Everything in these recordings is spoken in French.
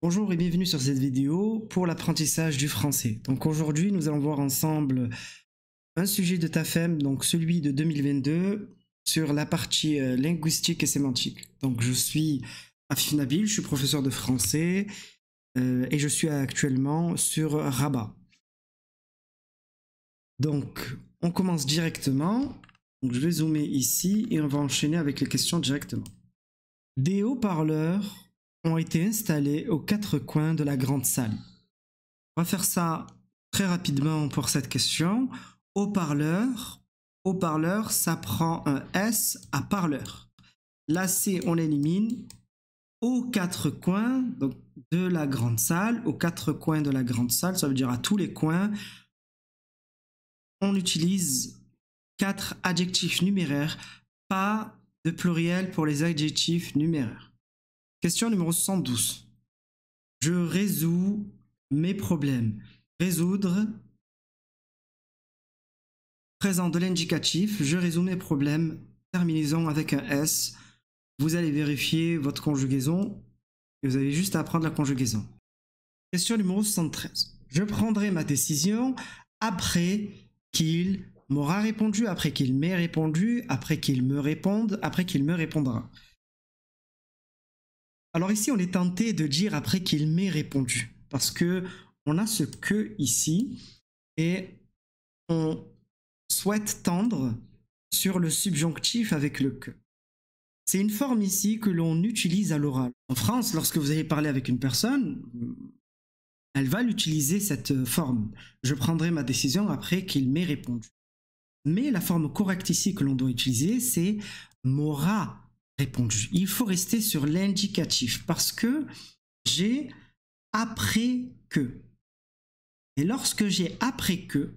Bonjour et bienvenue sur cette vidéo pour l'apprentissage du français. Donc aujourd'hui, nous allons voir ensemble un sujet de TAFEM, donc celui de 2022, sur la partie linguistique et sémantique. Donc je suis Afif Nabil, je suis professeur de français et je suis actuellement sur Rabat. Donc on commence directement. Donc je vais zoomer ici et on va enchaîner avec les questions directement. Des haut-parleurs ont été installés aux quatre coins de la grande salle. On va faire ça très rapidement pour cette question. Haut-parleur, ça prend un S à parleur. La C, on l'élimine. Aux quatre coins donc, de la grande salle, aux quatre coins de la grande salle, ça veut dire à tous les coins, on utilise quatre adjectifs numéraires, pas de pluriel pour les adjectifs numéraires. Question numéro 112. Je résous mes problèmes. Résoudre, présent de l'indicatif, je résous mes problèmes, terminaison avec un S. Vous allez vérifier votre conjugaison et vous avez juste à apprendre la conjugaison. Question numéro 73. Je prendrai ma décision après qu'il m'aura répondu, après qu'il m'ait répondu, après qu'il me réponde, après qu'il me répondra. Alors ici, on est tenté de dire après qu'il m'ait répondu, parce que on a ce que ici, et on souhaite tendre sur le subjonctif avec le que. C'est une forme ici que l'on utilise à l'oral. En France, lorsque vous allez parler avec une personne, elle va l'utiliser cette forme. Je prendrai ma décision après qu'il m'ait répondu. Mais la forme correcte ici que l'on doit utiliser, c'est m'aura répondu. Il faut rester sur l'indicatif parce que j'ai après que. Et lorsque j'ai après que,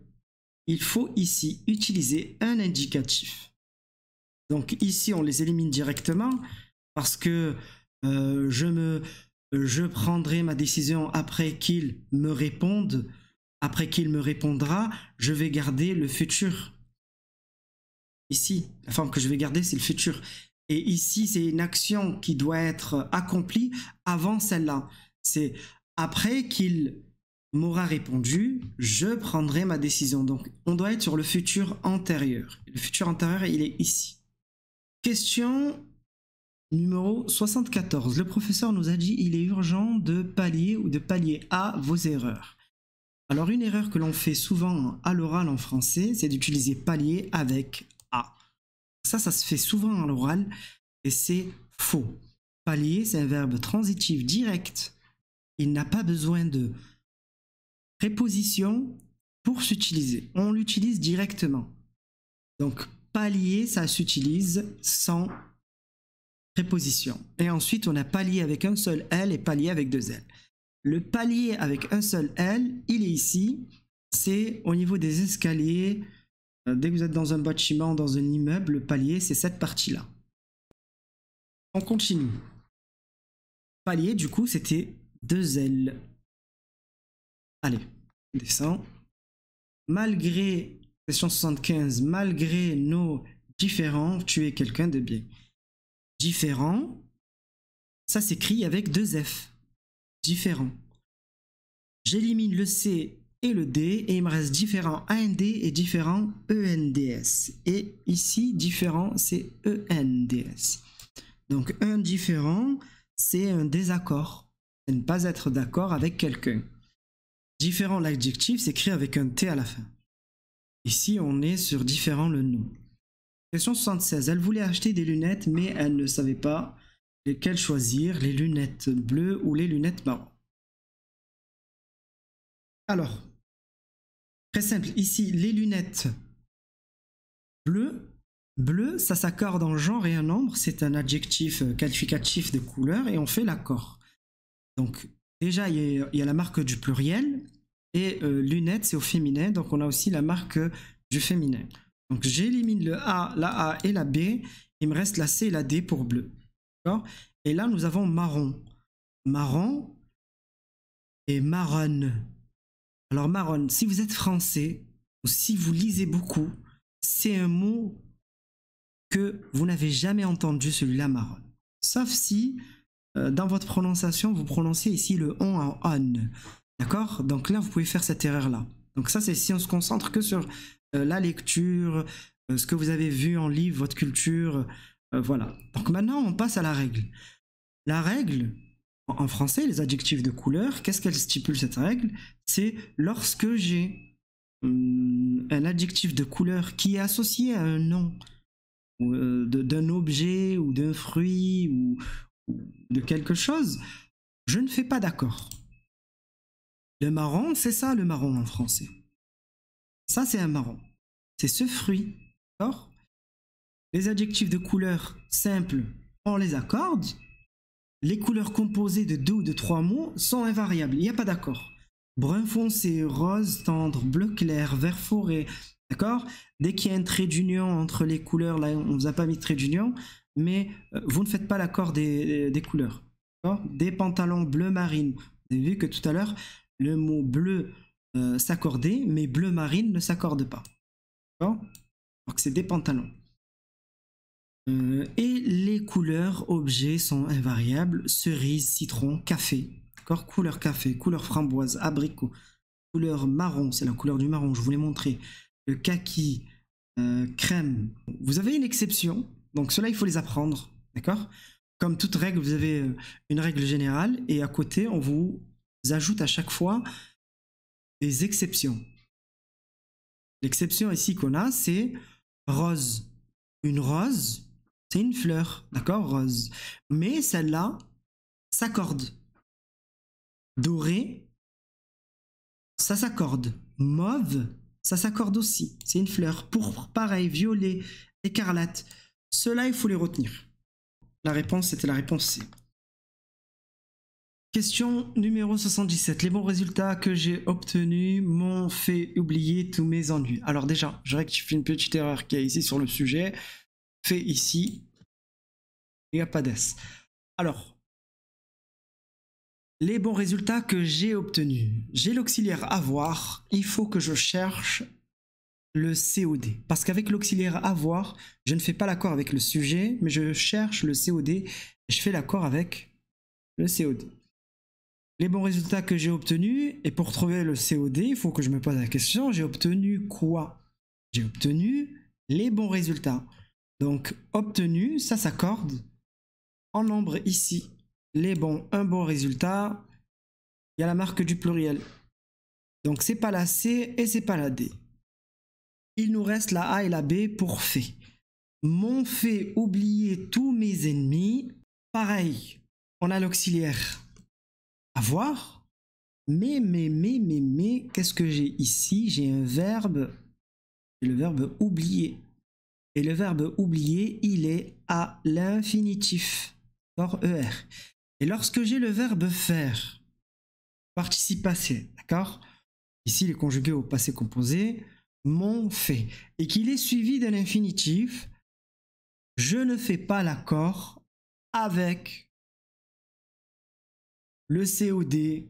il faut ici utiliser un indicatif. Donc ici, on les élimine directement parce que je prendrai ma décision après qu'il me réponde. Après qu'il me répondra, je vais garder le futur. Ici, la forme que je vais garder, c'est le futur. Et ici, c'est une action qui doit être accomplie avant celle-là. C'est après qu'il m'aura répondu, je prendrai ma décision. Donc, on doit être sur le futur antérieur. Le futur antérieur, il est ici. Question numéro 74. Le professeur nous a dit il est urgent de pallier ou de pallier à vos erreurs. Alors, une erreur que l'on fait souvent à l'oral en français, c'est d'utiliser pallier avec à. Ça se fait souvent à l'oral et c'est faux. Pallier, c'est un verbe transitif direct. Il n'a pas besoin de préposition pour s'utiliser. On l'utilise directement. Donc, pallier, ça s'utilise sans préposition. Et ensuite, on a pallier avec un seul L et pallier avec deux L. Le palier avec un seul L, il est ici. C'est au niveau des escaliers. Dès que vous êtes dans un bâtiment, dans un immeuble, le palier, c'est cette partie-là. On continue. Palier, du coup, c'était deux L. Allez, on descend. Malgré, question 75, malgré nos différends, tu es quelqu'un de bien. Différent, ça s'écrit avec deux F. Différent. J'élimine le C et le D et il me reste différent AND et différent ENDS. Et ici, différent, c'est ENDS. Donc, un différent, c'est un désaccord. C'est ne pas être d'accord avec quelqu'un. Différent, l'adjectif s'écrit avec un T à la fin. Ici, on est sur différent le nom. Question 76. Elle voulait acheter des lunettes, mais elle ne savait pas lesquelles choisir, les lunettes bleues ou les lunettes marron. Alors, très simple. Ici, les lunettes bleues. Bleu, ça s'accorde en genre et en nombre. C'est un adjectif qualificatif de couleur et on fait l'accord. Donc, déjà, il y a la marque du pluriel et lunettes, c'est au féminin. Donc, on a aussi la marque du féminin. Donc, j'élimine le A, la A et la B. Il me reste la C et la D pour bleu. Et là, nous avons marron. Marron et marron. Alors, marron, si vous êtes français ou si vous lisez beaucoup, c'est un mot que vous n'avez jamais entendu, celui-là, marron. Sauf si dans votre prononciation, vous prononcez ici le on en on. D'accord? Donc là, vous pouvez faire cette erreur-là. Donc ça, c'est si on se concentre que sur la lecture, ce que vous avez vu en livre, votre culture, voilà. Donc maintenant, on passe à la règle. La règle, en français, les adjectifs de couleur, qu'est-ce qu'elle stipule cette règle? C'est lorsque j'ai un adjectif de couleur qui est associé à un nom d'un objet ou d'un fruit ou de quelque chose, je ne fais pas d'accord. Le marron, c'est ça le marron en français. Ça, c'est un marron. C'est ce fruit. D'accord? Les adjectifs de couleur simples, on les accorde. Les couleurs composées de 2 ou de 3 mots sont invariables. Il n'y a pas d'accord. Brun foncé, rose tendre, bleu clair, vert forêt. D'accord? Dès qu'il y a un trait d'union entre les couleurs, là, on ne vous a pas mis de trait d'union, mais vous ne faites pas l'accord des couleurs. Des pantalons bleu marine. Vous avez vu que tout à l'heure, le mot bleu s'accordait, mais bleu marine ne s'accorde pas. D'accord? Donc c'est des pantalons. Et les couleurs objets sont invariables. Cerise, citron, café. D'accord? Couleur café, couleur framboise, abricot. Couleur marron, c'est la couleur du marron, je vous l'ai montré. Le kaki, crème. Vous avez une exception, donc cela il faut les apprendre. D'accord? Comme toute règle, vous avez une règle générale et à côté, on vous ajoute à chaque fois des exceptions. L'exception ici qu'on a, c'est rose. Une rose, c'est une fleur, d'accord, rose. Mais celle-là s'accorde. Doré, ça s'accorde. Mauve, ça s'accorde aussi. C'est une fleur. Pourpre, pareil. Violet, écarlate. Ceux-là, il faut les retenir. La réponse, c'était la réponse C. Question numéro 77. Les bons résultats que j'ai obtenus m'ont fait oublier tous mes ennuis. Alors déjà, je rectifie une petite erreur qu'il y a ici sur le sujet. Fait ici, il n'y a pas d'S. Alors, les bons résultats que j'ai obtenus. J'ai l'auxiliaire avoir. Il faut que je cherche le COD. Parce qu'avec l'auxiliaire avoir, je ne fais pas l'accord avec le sujet, mais je cherche le COD et je fais l'accord avec le COD. Les bons résultats que j'ai obtenus, et pour trouver le COD, il faut que je me pose la question, j'ai obtenu quoi? J'ai obtenu les bons résultats. Donc, obtenu, ça s'accorde en nombre ici. Les bons, un bon résultat, il y a la marque du pluriel. Donc, c'est pas la C et c'est pas la D. Il nous reste la A et la B pour fait. M'ont fait oublier tous mes ennemis. Pareil, on a l'auxiliaire avoir. Mais, qu'est-ce que j'ai ici? J'ai un verbe, le verbe oublier. Et le verbe oublier, il est à l'infinitif, hors ER. Et lorsque j'ai le verbe faire, participe passé, d'accord? Ici, il est conjugué au passé composé, m'ont fait, et qu'il est suivi d'un infinitif, je ne fais pas l'accord avec le COD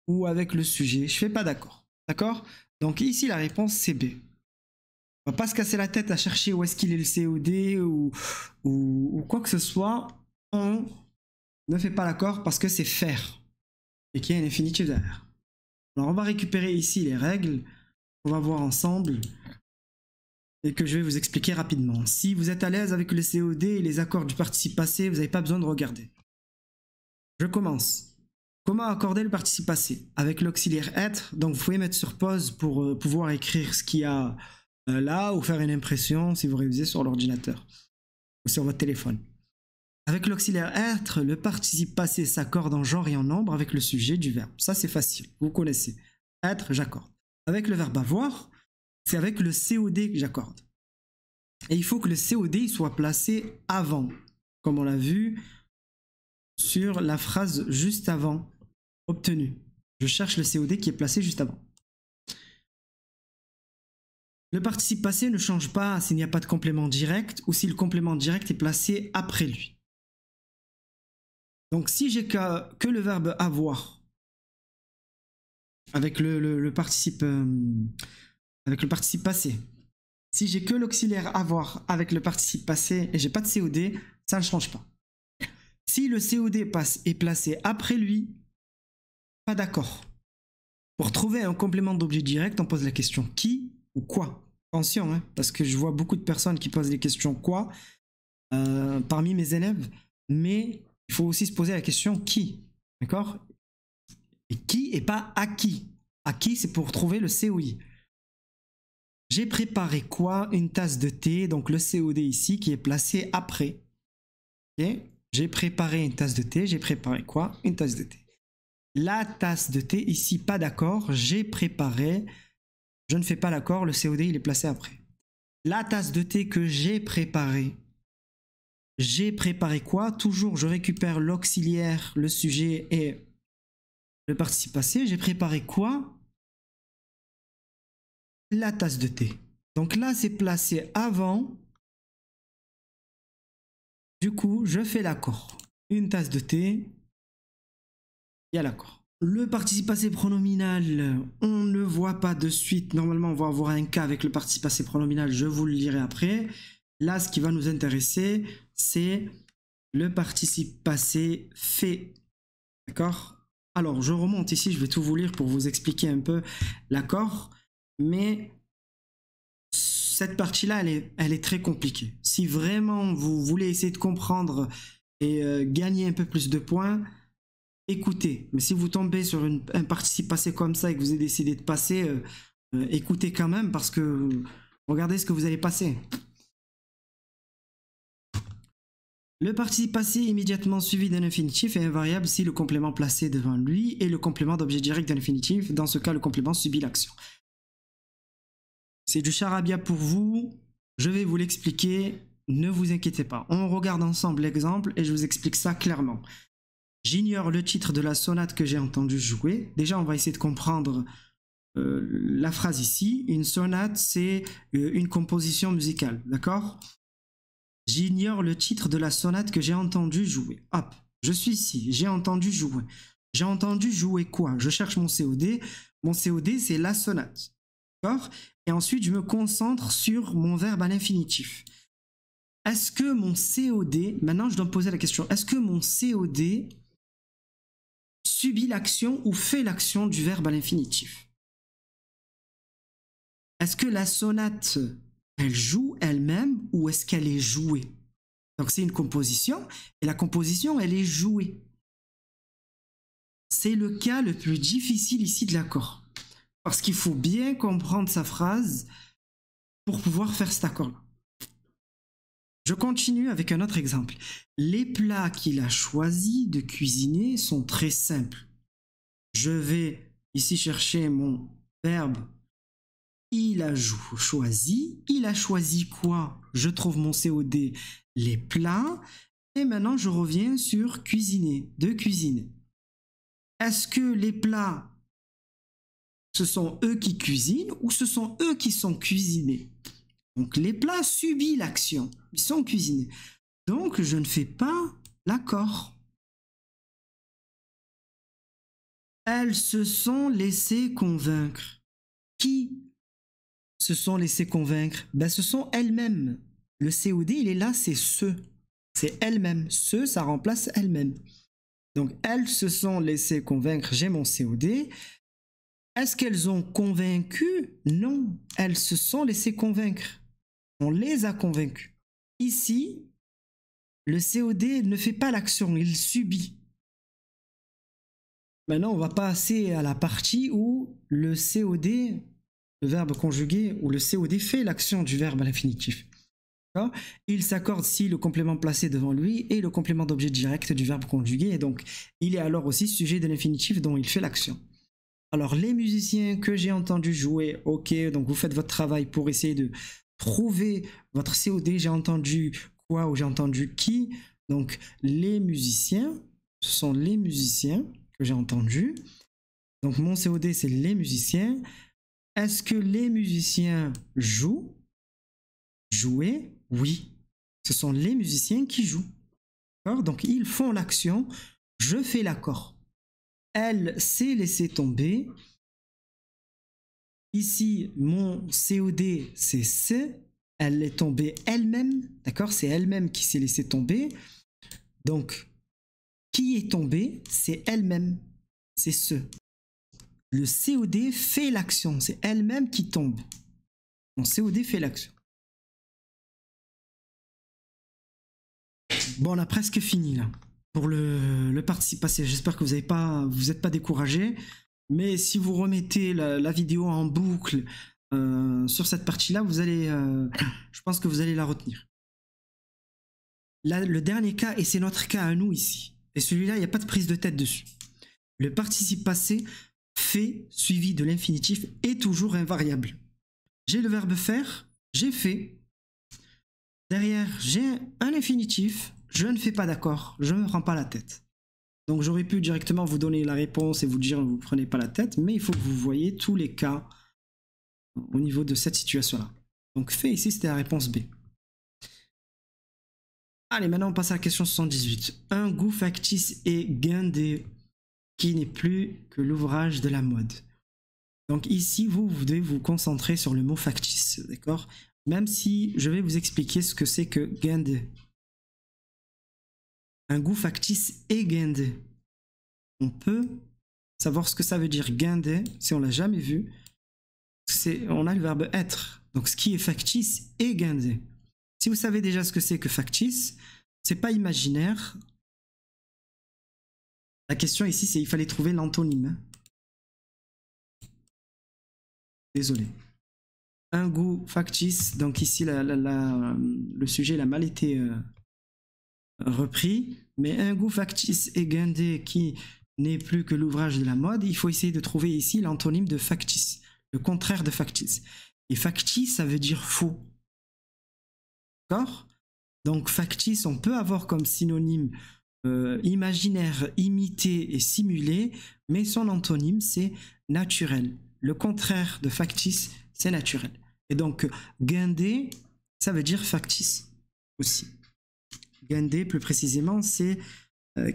ou avec le sujet, je ne fais pas d'accord, d'accord? Donc ici, la réponse, c'est B. On va pas se casser la tête à chercher où est-ce qu'il est le COD ou quoi que ce soit. On ne fait pas l'accord parce que c'est faire et qu'il y a un infinitif derrière. Alors on va récupérer ici les règles qu'on va voir ensemble et que je vais vous expliquer rapidement. Si vous êtes à l'aise avec le COD et les accords du participe passé, vous n'avez pas besoin de regarder. Je commence. Comment accorder le participe passé? Avec l'auxiliaire être, donc vous pouvez mettre sur pause pour pouvoir écrire ce qu'il y a là ou faire une impression si vous révisez sur l'ordinateur ou sur votre téléphone. Avec l'auxiliaire être, le participe passé s'accorde en genre et en nombre avec le sujet du verbe. Ça c'est facile, vous connaissez. Être, j'accorde. Avec le verbe avoir, c'est avec le COD que j'accorde. Et il faut que le COD soit placé avant, comme on l'a vu sur la phrase juste avant, obtenu. Je cherche le COD qui est placé juste avant. Le participe passé ne change pas s'il n'y a pas de complément direct ou si le complément direct est placé après lui. Donc si j'ai que le verbe avoir avec le participe passé, si j'ai que l'auxiliaire avoir avec le participe passé et j'ai pas de COD, ça ne change pas. Si le COD est placé après lui, pas d'accord. Pour trouver un complément d'objet direct, on pose la question qui ou quoi. Attention, hein, parce que je vois beaucoup de personnes qui posent les questions quoi parmi mes élèves, mais il faut aussi se poser la question qui, d'accord? Et qui et pas à qui. À qui, c'est pour trouver le COI. J'ai préparé quoi? Une tasse de thé, donc le COD ici qui est placé après. Okay. J'ai préparé une tasse de thé, j'ai préparé quoi? Une tasse de thé. La tasse de thé, ici, pas d'accord, j'ai préparé, je ne fais pas l'accord, le COD, il est placé après. La tasse de thé que j'ai préparé quoi? Toujours, je récupère l'auxiliaire, le sujet et le participe passé. J'ai préparé quoi? La tasse de thé. Donc là, c'est placé avant. Du coup, je fais l'accord. Une tasse de thé, il y a l'accord. Le participe passé pronominal, on ne voit pas de suite. Normalement, on va avoir un cas avec le participe passé pronominal. Je vous le lirai après. Là, ce qui va nous intéresser, c'est le participe passé fait. D'accord? Alors, je remonte ici. Je vais tout vous lire pour vous expliquer un peu l'accord. Mais cette partie-là, elle est très compliquée. Si vraiment vous voulez essayer de comprendre et gagner un peu plus de points, écoutez. Mais si vous tombez sur un participe passé comme ça et que vous avez décidé de passer, écoutez quand même parce que regardez ce que vous allez passer. Le participe passé immédiatement suivi d'un infinitif est invariable si le complément placé devant lui est le complément d'objet direct d'un infinitif. Dans ce cas, le complément subit l'action. C'est du charabia pour vous. Je vais vous l'expliquer. Ne vous inquiétez pas. On regarde ensemble l'exemple et je vous explique ça clairement. J'ignore le titre de la sonate que j'ai entendu jouer. Déjà, on va essayer de comprendre la phrase ici. Une sonate, c'est une composition musicale, d'accord? J'ignore le titre de la sonate que j'ai entendu jouer. Hop, je suis ici, j'ai entendu jouer. J'ai entendu jouer quoi? Je cherche mon COD. Mon COD, c'est la sonate, d'accord? Et ensuite, je me concentre sur mon verbe à l'infinitif. Est-ce que mon COD, maintenant je dois me poser la question, est-ce que mon COD subit l'action ou fait l'action du verbe à l'infinitif? Est-ce que la sonate, elle joue elle-même ou est-ce qu'elle est jouée? Donc c'est une composition et la composition, elle est jouée. C'est le cas le plus difficile ici de l'accord. Parce qu'il faut bien comprendre sa phrase pour pouvoir faire cet accord-là. Je continue avec un autre exemple. Les plats qu'il a choisi de cuisiner sont très simples. Je vais ici chercher mon verbe. Il a choisi. Il a choisi quoi? Je trouve mon COD, les plats. Et maintenant, je reviens sur cuisiner, de cuisiner. Est-ce que les plats, ce sont eux qui cuisinent ou ce sont eux qui sont cuisinés? Donc les plats subissent l'action, ils sont cuisinés. Donc je ne fais pas l'accord. Elles se sont laissées convaincre. Qui se sont laissées convaincre? Ben, ce sont elles-mêmes. Le COD, il est là, c'est ce. C'est elles-mêmes. Ce, ça remplace elles-mêmes. Donc elles se sont laissées convaincre, j'ai mon COD. Est-ce qu'elles ont convaincu? Non, elles se sont laissées convaincre. On les a convaincus. Ici, le COD ne fait pas l'action, il subit. Maintenant, on va passer à la partie où le COD, le verbe conjugué, où le COD fait l'action du verbe à l'infinitif. Il s'accorde si le complément placé devant lui est le complément d'objet direct du verbe conjugué, et donc il est alors aussi sujet de l'infinitif dont il fait l'action. Alors, les musiciens que j'ai entendu jouer, ok, donc vous faites votre travail pour essayer de trouver votre COD, j'ai entendu quoi ou j'ai entendu qui. Donc les musiciens, ce sont les musiciens que j'ai entendus. Donc mon COD, c'est les musiciens. Est-ce que les musiciens jouent? Jouer? Oui. Ce sont les musiciens qui jouent. Donc ils font l'action, je fais l'accord. Elle s'est laissée tomber. Ici, mon COD, c'est ce. Elle est tombée elle-même. D'accord? C'est elle-même qui s'est laissée tomber. Donc, qui est tombé, c'est elle-même. C'est ce. Le COD fait l'action. C'est elle-même qui tombe. Donc COD fait l'action. Bon, on a presque fini là. Pour le participe passé. J'espère que vous n'êtes pas découragé. Mais si vous remettez la vidéo en boucle sur cette partie-là, vous allez, je pense que vous allez la retenir. Là, le dernier cas, et c'est notre cas à nous ici. Et celui-là, il n'y a pas de prise de tête dessus. Le participe passé fait suivi de l'infinitif est toujours invariable. J'ai le verbe faire, j'ai fait. Derrière, j'ai un infinitif, je ne fais pas d'accord, je ne me prends pas la tête. Donc j'aurais pu directement vous donner la réponse et vous dire ne vous prenez pas la tête, mais il faut que vous voyez tous les cas au niveau de cette situation-là. Donc fait ici, c'était la réponse B. Allez, maintenant on passe à la question 78. Un goût factice est guindé, qui n'est plus que l'ouvrage de la mode. Donc ici, vous devez vous concentrer sur le mot factice, d'accord? Même si je vais vous expliquer ce que c'est que guindé. Un goût factice est guindé. On peut savoir ce que ça veut dire guindé, si on l'a jamais vu. On a le verbe être. Donc ce qui est factice est guindé. Si vous savez déjà ce que c'est que factice, c'est pas imaginaire. La question ici, c'est il fallait trouver l'antonyme. Désolé. Un goût factice, donc ici le sujet il a mal été repris, mais un goût factice est guindé qui n'est plus que l'ouvrage de la mode. Il faut essayer de trouver ici l'antonyme de factice, le contraire de factice. Et factice, ça veut dire faux. D'accord? Donc factice, on peut avoir comme synonyme imaginaire, imité et simulé, mais son antonyme c'est naturel. Le contraire de factice, c'est naturel. Et donc guindé, ça veut dire factice aussi. Guindé, plus précisément, c'est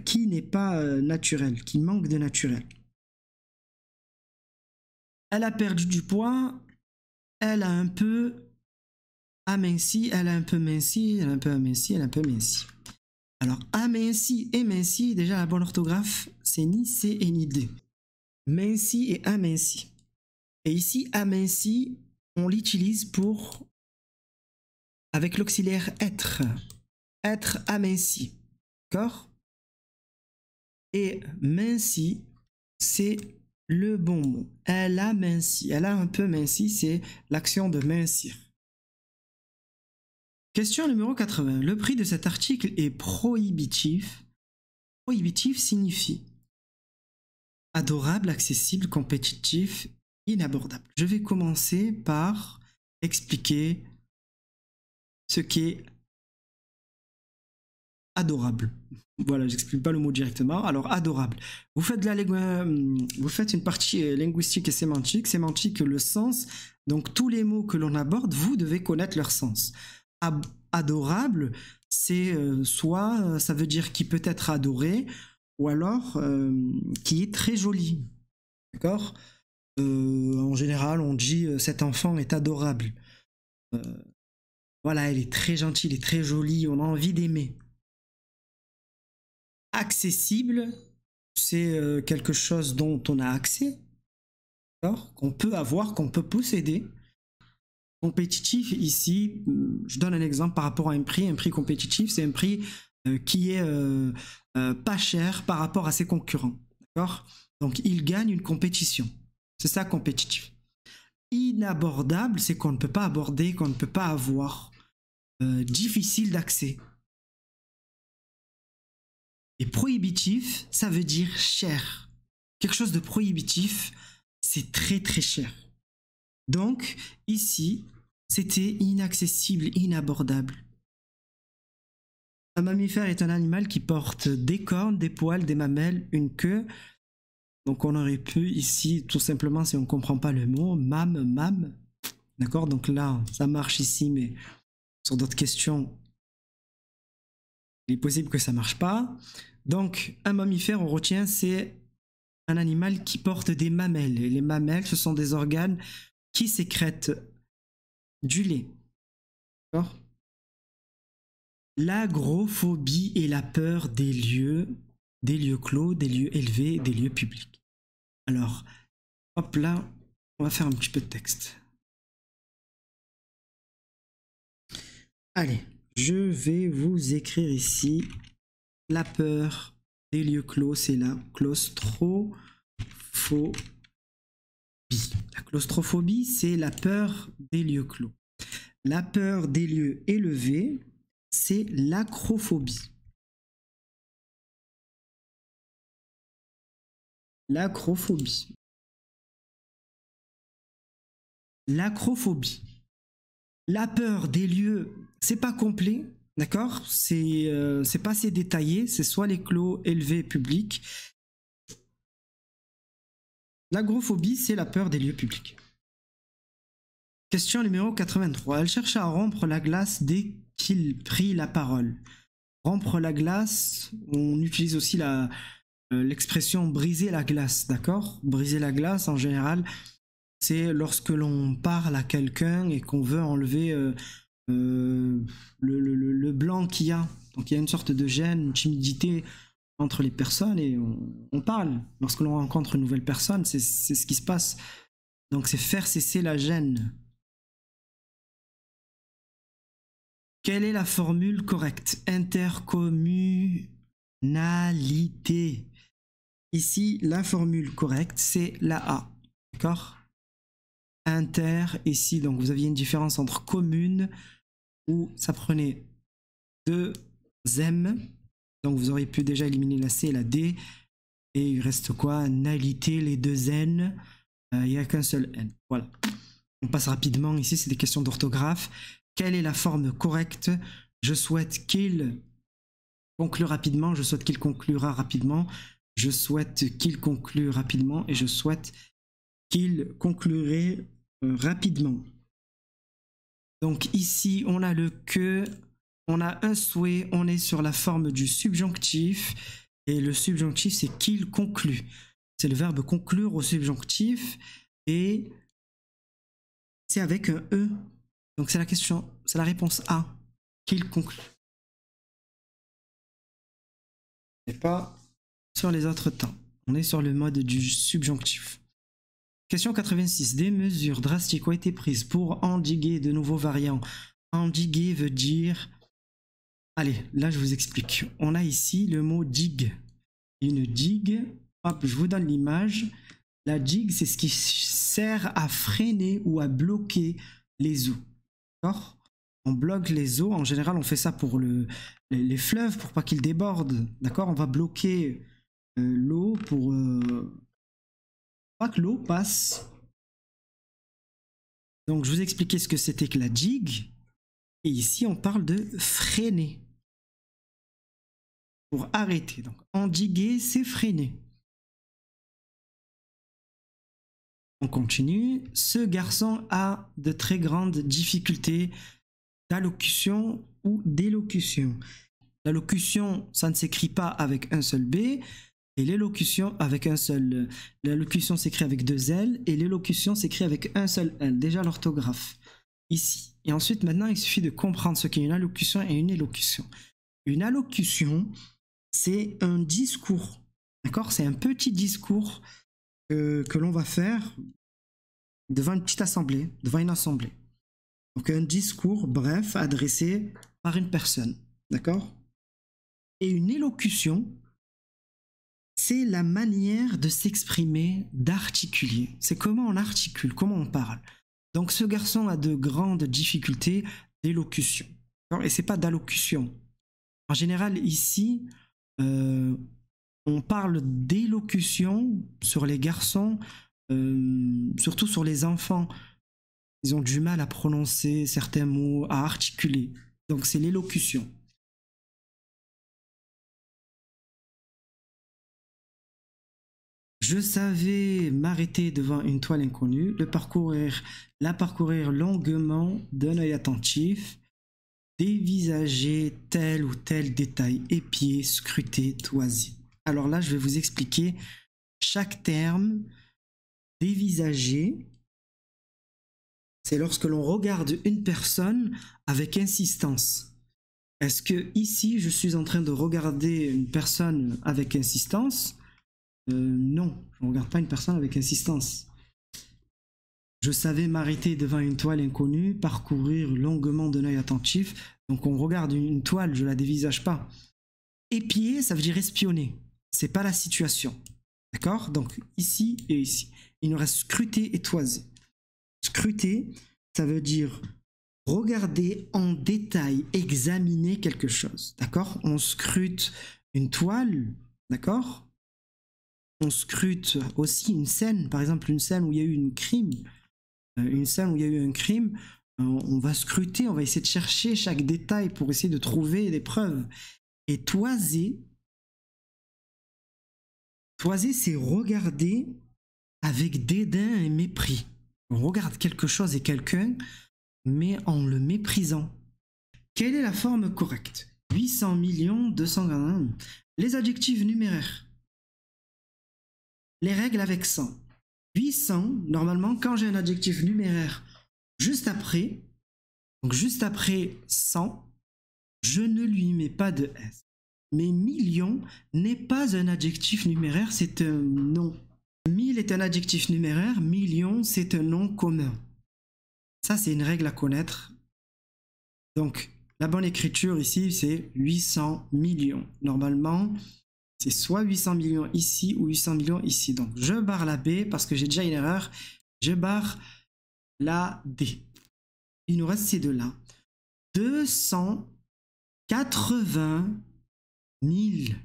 qui n'est pas naturel, qui manque de naturel. Elle a perdu du poids, elle a un peu aminci, elle a un peu minci, elle a un peu aminci, elle a un peu minci. Alors, aminci et minci, déjà la bonne orthographe, c'est ni C et ni D. Minci et aminci. Et ici, aminci, on l'utilise pour, avec l'auxiliaire être. Être aminci. D'accord? Et minci, c'est le bon mot. Elle a minci. Elle a un peu minci, c'est l'action de mincir. Question numéro 80. Le prix de cet article est prohibitif. Prohibitif signifie adorable, accessible, compétitif, inabordable. Je vais commencer par expliquer ce qu'est adorable. Voilà, j'explique pas le mot directement. Alors, adorable. Vous faites une partie linguistique et sémantique. Sémantique, le sens. Donc, tous les mots que l'on aborde, vous devez connaître leur sens. Adorable, c'est soit ça veut dire qui peut être adoré, ou alors qui est très joli. D'accord? En général, on dit cet enfant est adorable. Voilà, elle est très gentille, elle est très jolie, on a envie d'aimer. Accessible, c'est quelque chose dont on a accès, qu'on peut avoir, qu'on peut posséder. Compétitif, ici, je donne un exemple par rapport à un prix. Un prix compétitif, c'est un prix qui est pas cher par rapport à ses concurrents. D'accord? Donc, il gagne une compétition. C'est ça, compétitif. Inabordable, c'est qu'on ne peut pas aborder, qu'on ne peut pas avoir. Difficile d'accès. Et prohibitif, ça veut dire cher. Quelque chose de prohibitif, c'est très très cher. Donc, ici, c'était inaccessible, inabordable. Un mammifère est un animal qui porte des cornes, des poils, des mamelles, une queue. Donc, on aurait pu ici, tout simplement, si on ne comprend pas le mot, mam. D'accord? Donc là, ça marche ici, mais sur d'autres questions, il est possible que ça ne marche pas. Donc, un mammifère, on retient, c'est un animal qui porte des mamelles. Et les mamelles, ce sont des organes qui sécrètent du lait. D'accord? L'agrophobie est la peur des lieux des lieux clos, des lieux élevés, des lieux publics. Alors, hop là, on va faire un petit peu de texte. Allez, je vais vous écrire ici la peur des lieux clos, c'est la claustrophobie. La claustrophobie, c'est la peur des lieux clos. La peur des lieux élevés, c'est l'acrophobie. L'acrophobie. L'acrophobie. La peur des lieux, c'est pas complet, d'accord? C'est pas assez détaillé, c'est soit les clos élevés publics. L'agrophobie, c'est la peur des lieux publics. Question numéro 83. Elle chercha à rompre la glace dès qu'il prit la parole. Rompre la glace, on utilise aussi l'expression briser la glace, d'accord? Briser la glace, en général, c'est lorsque l'on parle à quelqu'un et qu'on veut enlever le blanc qu'il y a. Donc il y a une sorte de gêne, une timidité entre les personnes et on parle. Lorsque l'on rencontre une nouvelle personne, c'est ce qui se passe. Donc c'est faire cesser la gêne. Quelle est la formule correcte? Intercommunalité. Ici, la formule correcte, c'est la A. D'accord? Inter, ici, donc vous aviez une différence entre commune, où ça prenait deux M. Donc vous auriez pu déjà éliminer la C et la D. Et il reste quoi? Nalité, les deux N. Il n'y a qu'un seul N. Voilà. On passe rapidement. Ici, c'est des questions d'orthographe. Quelle est la forme correcte? Je souhaite qu'il conclue rapidement. Je souhaite qu'il conclura rapidement. Je souhaite qu'il conclue rapidement. Et je souhaite qu'il conclurait rapidement. Donc ici, on a le que. On a un souhait. On est sur la forme du subjonctif. Et le subjonctif, c'est qu'il conclut. C'est le verbe conclure au subjonctif. Et c'est avec un E. Donc c'est la question, c'est la réponse A. Qu'il conclut. Et pas sur les autres temps. On est sur le mode du subjonctif. Question 86. Des mesures drastiques ont été prises pour endiguer de nouveaux variants. Endiguer veut dire... Allez, là je vous explique. On a ici le mot digue. Une digue, hop, je vous donne l'image. La digue, c'est ce qui sert à freiner ou à bloquer les eaux. D'accord? On bloque les eaux. En général, on fait ça pour les fleuves, pour pas qu'ils débordent. D'accord? On va bloquer l'eau pour pas que l'eau passe. Donc, je vous expliquais ce que c'était que la digue. Et ici, on parle de freiner. Pour arrêter. Donc, endiguer, c'est freiner. On continue. Ce garçon a de très grandes difficultés d'allocution ou d'élocution. L'allocution, ça ne s'écrit pas avec un seul B. Et l'élocution avec un seul... L'allocution s'écrit avec deux L. Et l'élocution s'écrit avec un seul L. Déjà l'orthographe. Ici. Et ensuite, maintenant, il suffit de comprendre ce qu'est une allocution et une élocution. Une allocution, c'est un discours. D'accord? C'est un petit discours que l'on va faire devant une petite assemblée, devant une assemblée. Donc un discours bref adressé par une personne. D'accord? Et une élocution, c'est la manière de s'exprimer, d'articuler. C'est comment on articule, comment on parle. Donc ce garçon a de grandes difficultés d'élocution. Et c'est pas d'allocution. En général, ici, on parle d'élocution sur les garçons, surtout sur les enfants. Ils ont du mal à prononcer certains mots, à articuler. Donc c'est l'élocution. Je savais m'arrêter devant une toile inconnue, la parcourir longuement d'un œil attentif, dévisager tel ou tel détail, épier, scruter, toisir. Alors là, je vais vous expliquer chaque terme. Dévisager, c'est lorsque l'on regarde une personne avec insistance. Est-ce que ici, je suis en train de regarder une personne avec insistance? Non, je ne regarde pas une personne avec insistance. Je savais m'arrêter devant une toile inconnue, parcourir longuement d'un œil attentif. Donc on regarde une toile, je la dévisage pas. Épier, ça veut dire espionner. C'est pas la situation. D'accord? Donc ici et ici. Il nous reste scruter et toiser. Scruter, ça veut dire regarder en détail, examiner quelque chose. D'accord? On scrute une toile. D'accord? On scrute aussi une scène. Par exemple, une scène où il y a eu un crime. Une scène où il y a eu un crime. On va scruter, on va essayer de chercher chaque détail pour essayer de trouver des preuves. Et toiser, c'est regarder avec dédain et mépris. On regarde quelque chose et quelqu'un, mais en le méprisant. Quelle est la forme correcte? 800 millions 241. Les adjectifs numéraires. Les règles avec 100. 800, normalement, quand j'ai un adjectif numéraire juste après, donc juste après 100, je ne lui mets pas de S. Mais million n'est pas un adjectif numéraire, c'est un nom. 1000 est un adjectif numéraire, million c'est un nom commun. Ça c'est une règle à connaître. Donc la bonne écriture ici c'est 800 millions. Normalement c'est soit 800 millions ici ou 800 millions ici. Donc je barre la B parce que j'ai déjà une erreur. Je barre la D. Il nous reste ces deux-là. 280 000.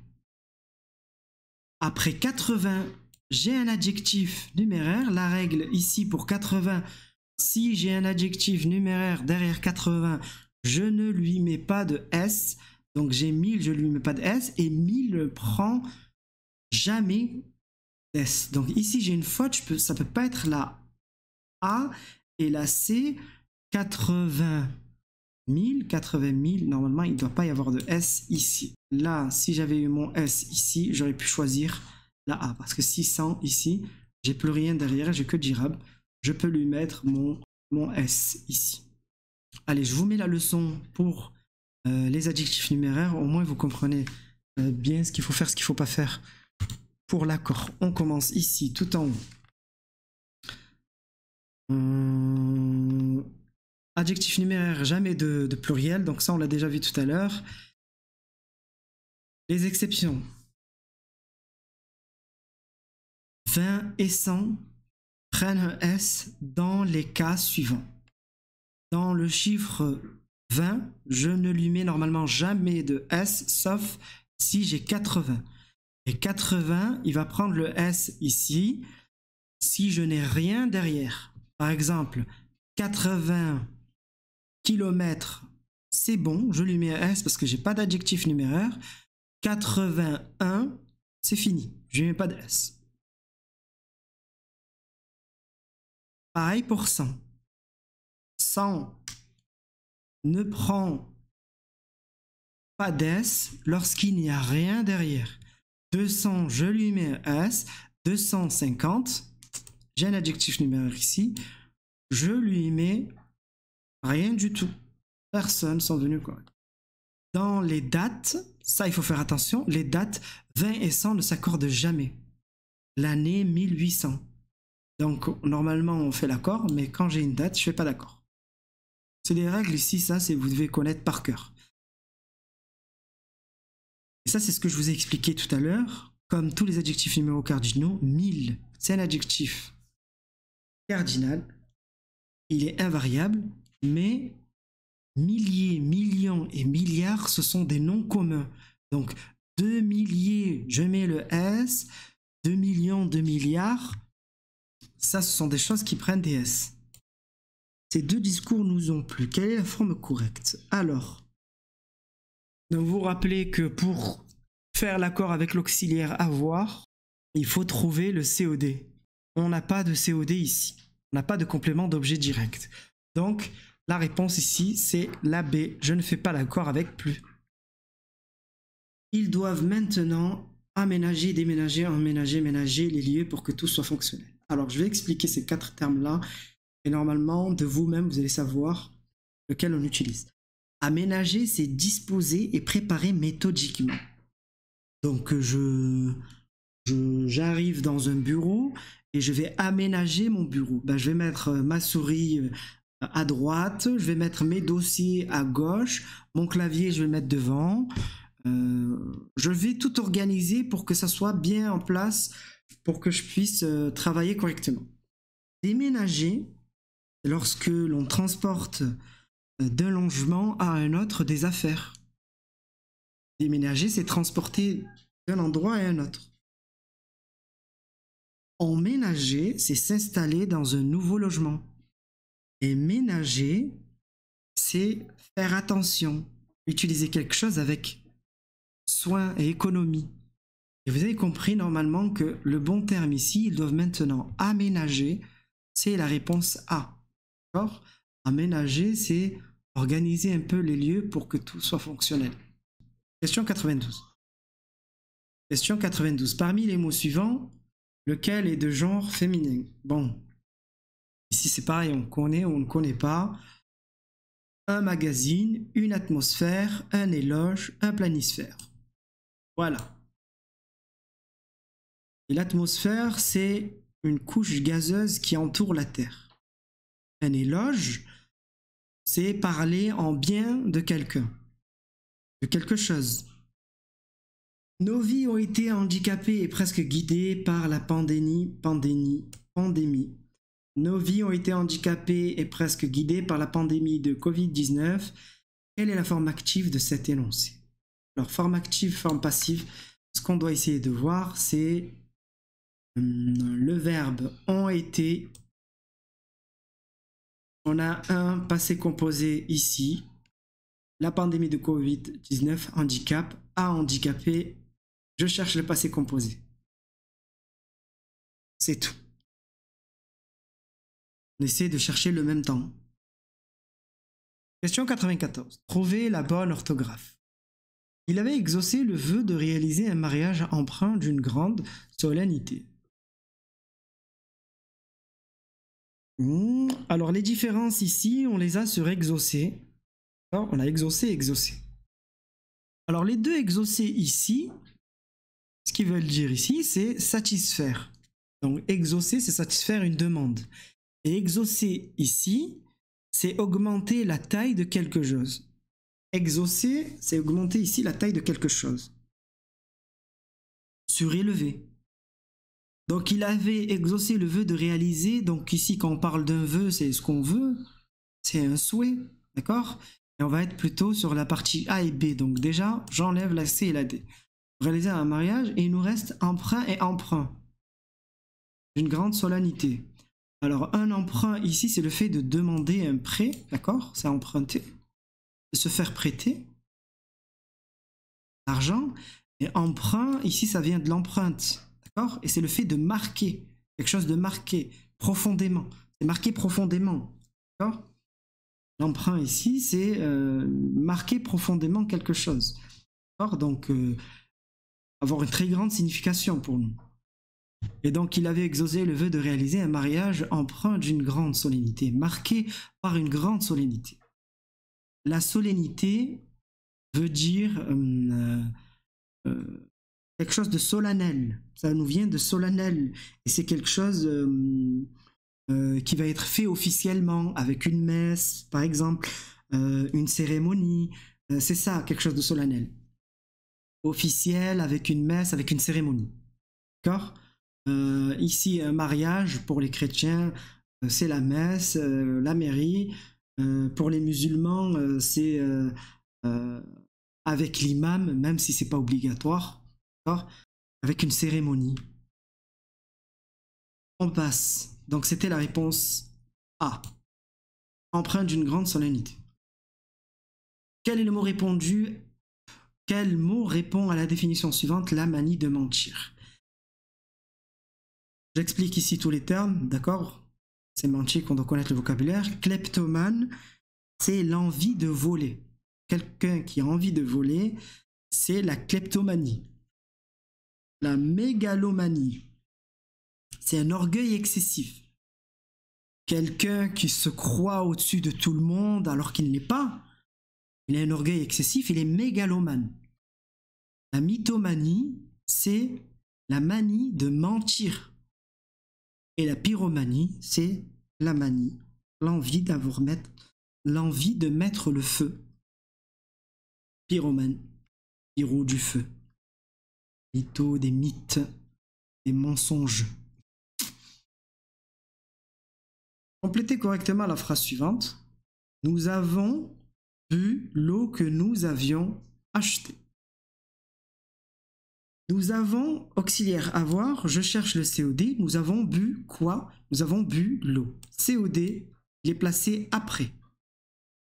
Après 80, j'ai un adjectif numéraire. La règle ici pour 80, si j'ai un adjectif numéraire derrière 80, je ne lui mets pas de S. Donc j'ai 1000, je ne lui mets pas de S. Et 1000 ne prend jamais d'S. Donc ici j'ai une faute, ça ne peut pas être la A et la C. 80 000, normalement il ne doit pas y avoir de S ici. Là, si j'avais eu mon S ici, j'aurais pu choisir la A. Parce que 600 ici, j'ai plus rien derrière, j'ai que Jirab. Je peux lui mettre mon S ici. Allez, je vous mets la leçon pour les adjectifs numéraires. Au moins, vous comprenez bien ce qu'il faut faire, ce qu'il ne faut pas faire pour l'accord. On commence ici, tout en haut. Adjectif numéraire, jamais de pluriel, donc ça on l'a déjà vu tout à l'heure. Les exceptions. 20 et 100 prennent un S dans les cas suivants. Dans le chiffre 20, je ne lui mets normalement jamais de S, sauf si j'ai 80. Et 80, il va prendre le S ici, si je n'ai rien derrière. Par exemple, 80 km, c'est bon, je lui mets un S parce que j'ai pas d'adjectif numéraire. 81, c'est fini, je lui mets pas de S. Pareil pour 100. 100 ne prend pas d'S lorsqu'il n'y a rien derrière. 200, je lui mets un S. 250, j'ai un adjectif numéraire ici, je lui mets rien du tout. Personne sont venus correct. Dans les dates, ça il faut faire attention, les dates 20 et 100 ne s'accordent jamais. L'année 1800. Donc normalement on fait l'accord, mais quand j'ai une date, je fais pas d'accord. C'est des règles ici, ça c'est vous devez connaître par cœur. Et ça c'est ce que je vous ai expliqué tout à l'heure. Comme tous les adjectifs numéros cardinaux, 1000, c'est un adjectif cardinal. Il est invariable, mais milliers, millions et milliards, ce sont des noms communs. Donc 2 milliers, je mets le S. 2 millions, 2 milliards, ça ce sont des choses qui prennent des S. Ces deux discours nous ont plu. Quelle est la forme correcte? Alors, donc vous rappelez que pour faire l'accord avec l'auxiliaire avoir, il faut trouver le COD. On n'a pas de COD ici. On n'a pas de complément d'objet direct. Donc, la réponse ici, c'est la B. Je ne fais pas l'accord avec plus. Ils doivent maintenant aménager, déménager, emménager, ménager les lieux pour que tout soit fonctionnel. Alors, je vais expliquer ces 4 termes-là. Et normalement, de vous-même, vous allez savoir lequel on utilise. Aménager, c'est disposer et préparer méthodiquement. Donc, j'arrive dans un bureau et je vais aménager mon bureau. Ben, je vais mettre ma souris à droite, je vais mettre mes dossiers à gauche, mon clavier, je vais le mettre devant. Je vais tout organiser pour que ça soit bien en place, pour que je puisse travailler correctement. Déménager, lorsque l'on transporte d'un logement à un autre des affaires. Déménager, c'est transporter d'un endroit à un autre. Emménager, c'est s'installer dans un nouveau logement. Et ménager, c'est faire attention, utiliser quelque chose avec soin et économie. Et vous avez compris normalement que le bon terme ici, ils doivent maintenant aménager, c'est la réponse A. D'accord ? Aménager, c'est organiser un peu les lieux pour que tout soit fonctionnel. Question 92. Question 92. Parmi les mots suivants, lequel est de genre féminin? Bon, ici c'est pareil, on connaît ou on ne connaît pas. Un magazine, une atmosphère, un éloge, un planisphère. Voilà. Et l'atmosphère, c'est une couche gazeuse qui entoure la Terre. Un éloge, c'est parler en bien de quelqu'un, de quelque chose. Nos vies ont été handicapées et presque guidées par la pandémie. Nos vies ont été handicapées et presque guidées par la pandémie de Covid-19. Quelle est la forme active de cet énoncé? Alors, forme active, forme passive, ce qu'on doit essayer de voir, c'est le verbe ont été. On a un passé composé ici. La pandémie de Covid-19, handicap, a handicapé. Je cherche le passé composé. C'est tout. On essaie de chercher le même temps. Question 94. Trouvez la bonne orthographe. Il avait exaucé le vœu de réaliser un mariage empreint d'une grande solennité. Alors les différences ici, on les a sur exaucé. Alors, on a exaucé, exaucé. Alors les deux exaucés ici, ce qu'ils veulent dire ici, c'est satisfaire. Donc exaucer, c'est satisfaire une demande. Et exaucer ici, c'est augmenter la taille de quelque chose. Exaucer, c'est augmenter ici la taille de quelque chose. Surélever. Donc il avait exaucé le vœu de réaliser. Donc ici, quand on parle d'un vœu, c'est ce qu'on veut. C'est un souhait, d'accord? Et on va être plutôt sur la partie A et B. Donc déjà, j'enlève la C et la D. Réaliser un mariage et il nous reste emprunt et emprunt. Une grande solennité. Alors un emprunt ici, c'est le fait de demander un prêt, d'accord? C'est emprunter. De se faire prêter l'argent. Et emprunt, ici, ça vient de l'empreinte. D'accord? Et c'est le fait de marquer, quelque chose de marqué profondément. C'est marqué profondément. D'accord? L'emprunt ici, c'est marquer profondément quelque chose. D'accord? Donc, avoir une très grande signification pour nous. Et donc, il avait exaucé le vœu de réaliser un mariage empreint d'une grande solennité, marqué par une grande solennité. La solennité veut dire quelque chose de solennel. Ça nous vient de solennel. Et c'est quelque chose qui va être fait officiellement, avec une messe, par exemple, une cérémonie. C'est ça, quelque chose de solennel. Officiel, avec une messe, avec une cérémonie. D'accord? Ici, un mariage, pour les chrétiens, c'est la messe, la mairie. Pour les musulmans, c'est avec l'imam, même si c'est pas obligatoire. Avec une cérémonie. On passe. Donc c'était la réponse A. Empreinte d'une grande solennité. Quel est le mot répondu? Quel mot répond à la définition suivante? La manie de mentir. J'explique ici tous les termes, d'accord? C'est mentir qu'on doit connaître le vocabulaire. Kleptomane, c'est l'envie de voler. Quelqu'un qui a envie de voler, c'est la kleptomanie. La mégalomanie, c'est un orgueil excessif. Quelqu'un qui se croit au-dessus de tout le monde alors qu'il ne l'est pas. Il a un orgueil excessif, il est mégalomane. La mythomanie, c'est la manie de mentir. Et la pyromanie, c'est la manie, l'envie l'envie de mettre le feu. Pyromane, pyro du feu. Mytho, des mythes, des mensonges. Complétez correctement la phrase suivante. Nous avons bu l'eau que nous avions achetée. Nous avons, auxiliaire avoir, je cherche le COD. Nous avons bu quoi? Nous avons bu l'eau. COD, il est placé après.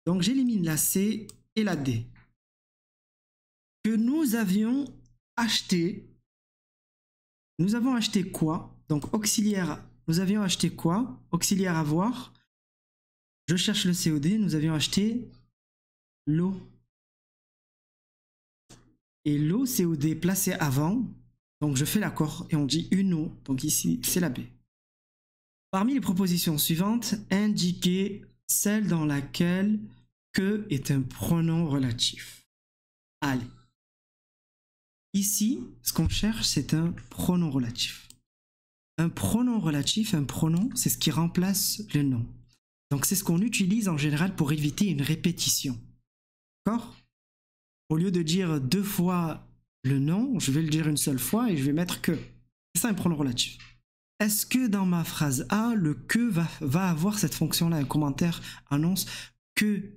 Donc j'élimine la C et la D. Que nous avions acheté. Nous avons acheté quoi? Donc auxiliaire, nous avions acheté quoi? Auxiliaire avoir. Je cherche le COD. Nous avions acheté l'eau. Et l'eau COD placé avant. Donc je fais l'accord et on dit une eau. Donc ici, c'est la B. Parmi les propositions suivantes, indiquez celle dans laquelle que est un pronom relatif. Allez. Ici, ce qu'on cherche, c'est un pronom relatif. Un pronom relatif, un pronom, c'est ce qui remplace le nom. Donc c'est ce qu'on utilise en général pour éviter une répétition. D'accord? Au lieu de dire 2 fois le nom, je vais le dire une seule fois et je vais mettre que. C'est ça un pronom relatif. Est-ce que dans ma phrase A, le que va avoir cette fonction-là? Un commentaire annonce que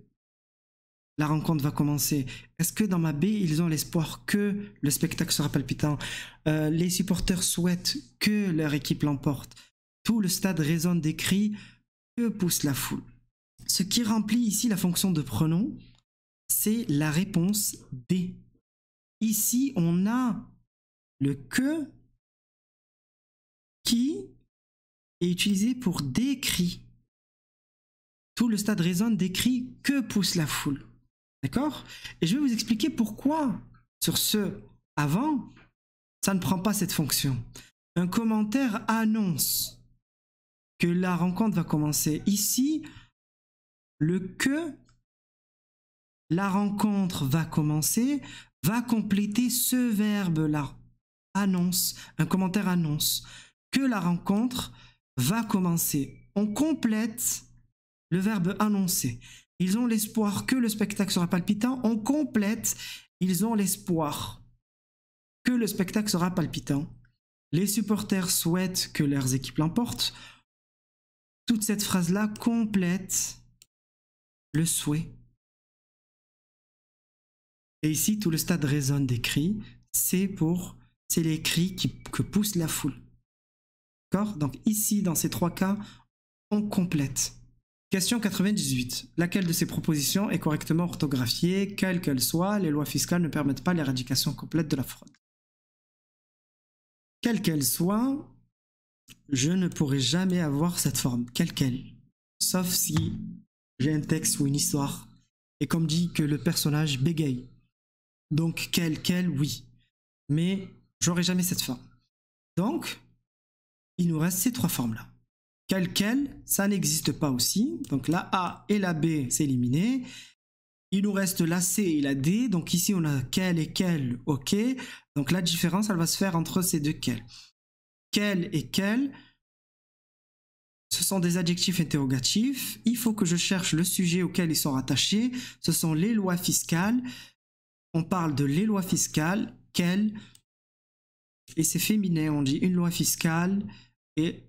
la rencontre va commencer. Est-ce que dans ma B, ils ont l'espoir que le spectacle sera palpitant? Les supporters souhaitent que leur équipe l'emporte. Tout le stade résonne des cris. Que pousse la foule? Ce qui remplit ici la fonction de pronom, c'est la réponse D. Ici, on a le que qui est utilisé pour décrit. Tout le stade résonne des cris. Que pousse la foule? D'accord? Et je vais vous expliquer pourquoi, sur ce avant, ça ne prend pas cette fonction. Un commentaire annonce que la rencontre va commencer. Ici, le que la rencontre va commencer va compléter ce verbe-là. Annonce, un commentaire annonce que la rencontre va commencer. On complète le verbe annoncer. Ils ont l'espoir que le spectacle sera palpitant. On complète. Ils ont l'espoir que le spectacle sera palpitant. Les supporters souhaitent que leurs équipes l'emportent. Toute cette phrase-là complète le souhait. Et ici, tout le stade résonne des cris. C'est les cris que pousse la foule. D'accord? Donc ici, dans ces 3 cas, on complète. Question 98. Laquelle de ces propositions est correctement orthographiée? Quelle qu'elle soit, les lois fiscales ne permettent pas l'éradication complète de la fraude. Quelle qu'elle soit, je ne pourrai jamais avoir cette forme, quelle qu'elle. Sauf si j'ai un texte ou une histoire. Et comme dit que le personnage bégaye. Donc, quelle qu'elle, oui. Mais j'aurai jamais cette forme. Donc, il nous reste ces 3 formes-là. Quelle qu'elle, ça n'existe pas aussi. Donc la A et la B, c'est éliminé. Il nous reste la C et la D. Donc ici, on a quelle et quelle, ok. Donc la différence, elle va se faire entre ces 2 quelle. Quelle et quelle, ce sont des adjectifs interrogatifs. Il faut que je cherche le sujet auquel ils sont rattachés. Ce sont les lois fiscales. On parle de les lois fiscales, quelle, et c'est féminin, on dit une loi fiscale, et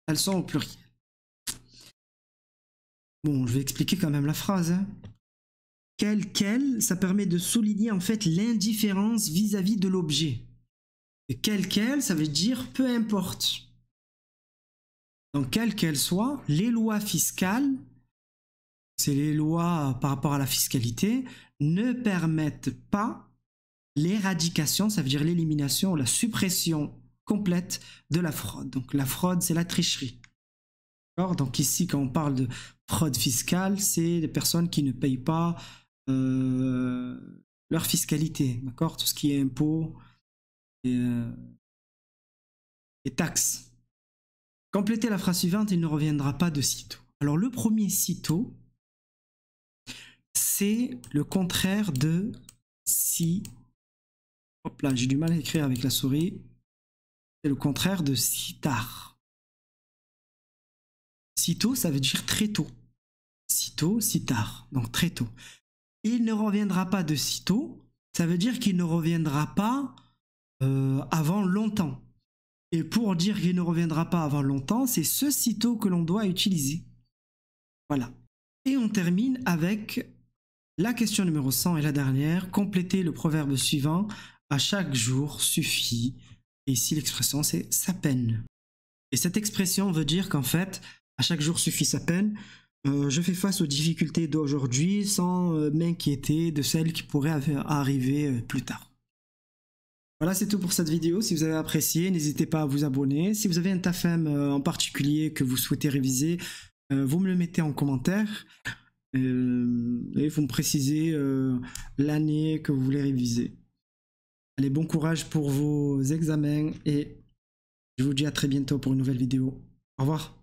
elles sont au pluriel. Bon, je vais expliquer quand même la phrase. Hein. Quelle, ça permet de souligner en fait l'indifférence vis-à-vis de l'objet. Et quelle, ça veut dire peu importe. Donc, quelle qu'elle soit, les lois fiscales, c'est les lois par rapport à la fiscalité, ne permettent pas l'éradication, ça veut dire l'élimination, la suppression complète de la fraude. Donc la fraude, c'est la tricherie. Donc ici, quand on parle de fraude fiscale, c'est les personnes qui ne payent pas leur fiscalité. D'accord? Tout ce qui est impôts et taxes. Complétez la phrase suivante, il ne reviendra pas de sitôt. Alors le premier sitôt, c'est le contraire de si. Hop là, j'ai du mal à écrire avec la souris. C'est le contraire de si tard. Si tôt, ça veut dire très tôt. Si tôt, si tard. Donc très tôt. Il ne reviendra pas de si tôt. Ça veut dire qu'il ne reviendra pas avant longtemps. Et pour dire qu'il ne reviendra pas avant longtemps, c'est ce sitôt que l'on doit utiliser. Voilà. Et on termine avec la question numéro 100 et la dernière. Complétez le proverbe suivant. À chaque jour suffit. Et ici, l'expression, c'est sa peine. Et cette expression veut dire qu'en fait, à chaque jour suffit sa peine. Je fais face aux difficultés d'aujourd'hui sans m'inquiéter de celles qui pourraient arriver plus tard. Voilà, c'est tout pour cette vidéo. Si vous avez apprécié, n'hésitez pas à vous abonner. Si vous avez un TAFEM en particulier que vous souhaitez réviser, vous me le mettez en commentaire. Et vous me précisez l'année que vous voulez réviser. Allez, bon courage pour vos examens et je vous dis à très bientôt pour une nouvelle vidéo. Au revoir.